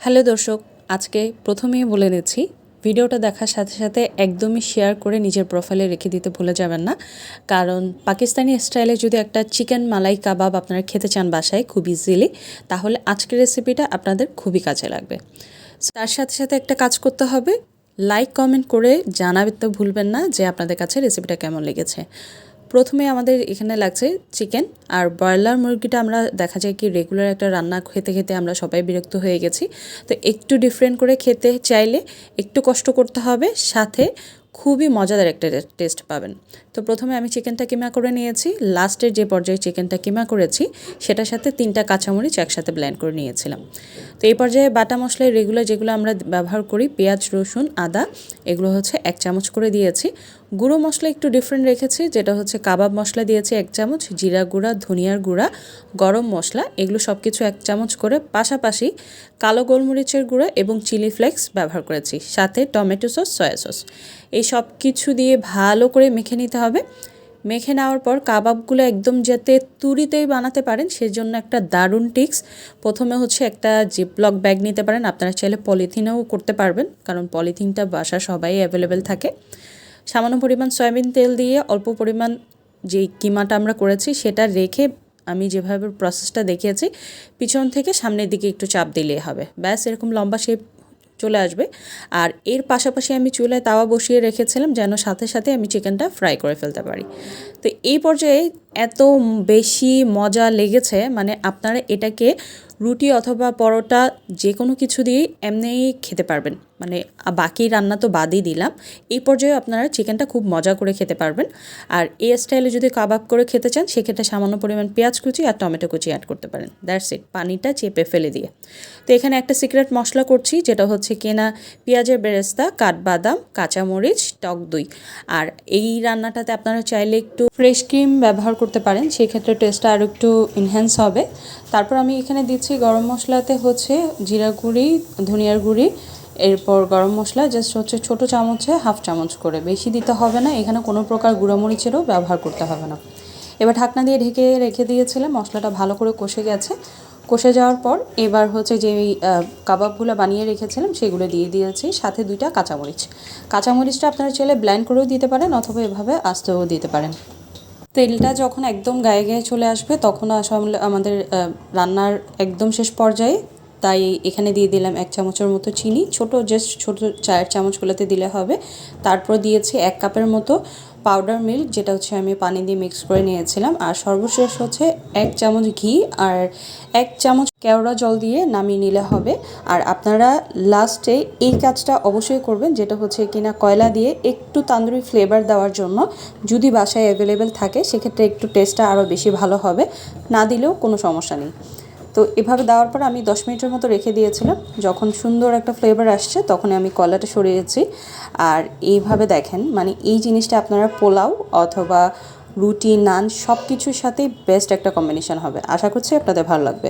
Hello দর্শক, আজকে প্রথমেই বলে নিচ্ছি ভিডিওটা দেখার সাথে সাথে একদমই শেয়ার করে নিজের প্রোফাইলে রেখে দিতে ভুলে যাবেন না। কারণ পাকিস্তানি স্টাইলে যদি একটা চিকেন মালাই কাবাব আপনারা খেতে চান বাসায় খুব ইজিলি, তাহলে আজকের রেসিপিটা আপনাদের খুবই কাজে লাগবে। তার সাথে সাথে একটা কাজ করতে হবে, লাইক কমেন্ট করে জানাতে ভুলবেন না যে আপনাদের কাছে রেসিপিটা কেমন লেগেছে। প্রথমে আমাদের এখানে লাগছে চিকেন আর ব্রয়লার মুরগিটা আমরা দেখা যায় কি রেগুলার একটা রান্না খেতে খেতে আমরা সবাই বিরক্ত হয়ে গেছি। তো একটু ডিফারেন্ট করে খেতে চাইলে একটু কষ্ট করতে হবে, সাথে খুবই মজাদার একটা টেস্ট পাবেন। তো প্রথমে আমি চিকেনটা কিমা করে নিয়েছি, লাস্টের যে পর্যায়ে চিকেনটা কিমা করেছি সেটার সাথে 3টা কাঁচামরিচ একসাথে ব্লেন্ড করে নিয়েছিলাম। তো এই পর্যায়ে বাটা মশলায় রেগুলার যেগুলো আমরা ব্যবহার করি পেঁয়াজ, রসুন, আদা, এগুলো হচ্ছে 1 চামচ করে দিয়েছি। গুঁড়ো মশলা একটু ডিফারেন্ট রেখেছি, যেটা হচ্ছে কাবাব মশলা দিয়েছি 1 চামচ, জিরা গুঁড়া, ধনিয়ার গুঁড়া, গরম মশলা, এগুলো সব কিছু 1 চামচ করে, পাশাপাশি কালো গোলমরিচের গুঁড়া এবং চিলি ফ্লেক্স ব্যবহার করেছি, সাথে টমেটো সস, সয়া সস। এই সব কিছু দিয়ে ভালো করে মেখে নিতে হবে। মেখে নেওয়ার পর কাবাবগুলো একদম যাতে তুড়িতেই বানাতে পারেন সেজন্য একটা দারুণ টিক্স। প্রথমে হচ্ছে একটা জিপলক ব্যাগ নিতে পারেন, আপনারা চাইলে পলিথিনেও করতে পারবেন, কারণ পলিথিনটা বাসা সবাই অ্যাভেলেবেল থাকে। সামান্য পরিমাণ সয়াবিন তেল দিয়ে অল্প পরিমাণ যেই কিমাটা আমরা করেছি সেটা রেখে আমি যেভাবে প্রসেসটা দেখিয়েছি পিছন থেকে সামনের দিকে একটু চাপ দিলেই হবে, ব্যাস এরকম লম্বা শেপ চলে আসবে। আর এর পাশাপাশি আমি চুলায় তাওয়া বসিয়ে রেখেছিলাম যেন সাথে সাথে আমি চিকেনটা ফ্রাই করে ফেলতে পারি। তো এই পর্যায়ে এত বেশি মজা লেগেছে, মানে আপনারা এটাকে রুটি অথবা পরোটা যে কোনো কিছু দিয়েই এমনিই খেতে পারবেন, মানে বাকি রান্না তো বাদই দিলাম। এই পর্যায়ে আপনারা চিকেনটা খুব মজা করে খেতে পারবেন। আর এই স্টাইলে যদি কাবাব করে খেতে চান সেক্ষেত্রে সামান্য পরিমাণ পেঁয়াজ কুচি আর টমেটো কুচি অ্যাড করতে পারেন, দ্যাটস ইট, পানিটা চেপে ফেলে দিয়ে। তো এখানে একটা সিক্রেট মশলা করছি, যেটা হচ্ছে কেনা পেঁয়াজের বেরেস্তা, কাঠবাদাম, কাঁচামরিচ, টক দই। আর এই রান্নাটাতে আপনারা চাইলে একটু ফ্রেশ ক্রিম ব্যবহার করতে পারেন, সেক্ষেত্রে টেস্টটা আরও একটু এনহ্যান্স হবে। তারপর আমি এখানে দিচ্ছি গরম মশলাতে হচ্ছে জিরা গুঁড়ি, ধনিয়ার গুঁড়ি, এরপর গরম মশলা জাস্ট হচ্ছে ছোটো চামচে 1/2 চামচ করে, বেশি দিতে হবে না, এখানে কোনো প্রকার গুঁড়োমরিচেরও ব্যবহার করতে হবে না। এবার ঢাকনা দিয়ে ঢেকে রেখে দিয়েছিলাম, মশলাটা ভালো করে কষে গেছে। কষে যাওয়ার পর এবার হচ্ছে যে কাবাবগুলো বানিয়ে রেখেছিলাম সেগুলো দিয়ে দিয়েছি, সাথে 2টা কাঁচামরিচ। কাঁচামরিচটা আপনারা চাইলে ব্লেন্ড করেও দিতে পারেন অথবা এভাবে আস্তেও দিতে পারেন। তেলটা যখন একদম গায়ে গায়ে চলে আসবে তখন আসলে আমাদের রান্নার একদম শেষ পর্যায়ে, তাই এখানে দিয়ে দিলাম 1 চামচের মতো চিনি, জাস্ট ছোটো চায়ের চামচগুলোতে দিলে হবে। তারপর দিয়েছি 1 কাপের মতো পাউডার মিল্ক, যেটা হচ্ছে আমি পানি দিয়ে মিক্স করে নিয়েছিলাম। আর সর্বশেষ হচ্ছে 1 চামচ ঘি আর 1 চামচ কেওড়া জল দিয়ে নামিয়ে নিলে হবে। আর আপনারা লাস্টে এই কাজটা অবশ্যই করবেন, যেটা হচ্ছে কিনা কয়লা দিয়ে একটু তান্দুরি ফ্লেভার দেওয়ার জন্য, যদি বাসায় অ্যাভেলেবেল থাকে সেক্ষেত্রে একটু টেস্টটা আরও বেশি ভালো হবে, না দিলেও কোনো সমস্যা নেই। তো এভাবে দেওয়ার পর আমি 10 মিনিটের মতো রেখে দিয়েছিলাম, যখন সুন্দর একটা ফ্লেভার আসছে তখন আমি কয়লাটা সরিয়েছি। আর এইভাবে দেখেন, মানে এই জিনিসটা আপনারা পোলাও অথবা রুটি, নান সব কিছুর সাথেই বেস্ট একটা কম্বিনেশন হবে। আশা করছি আপনাদের ভালো লাগবে।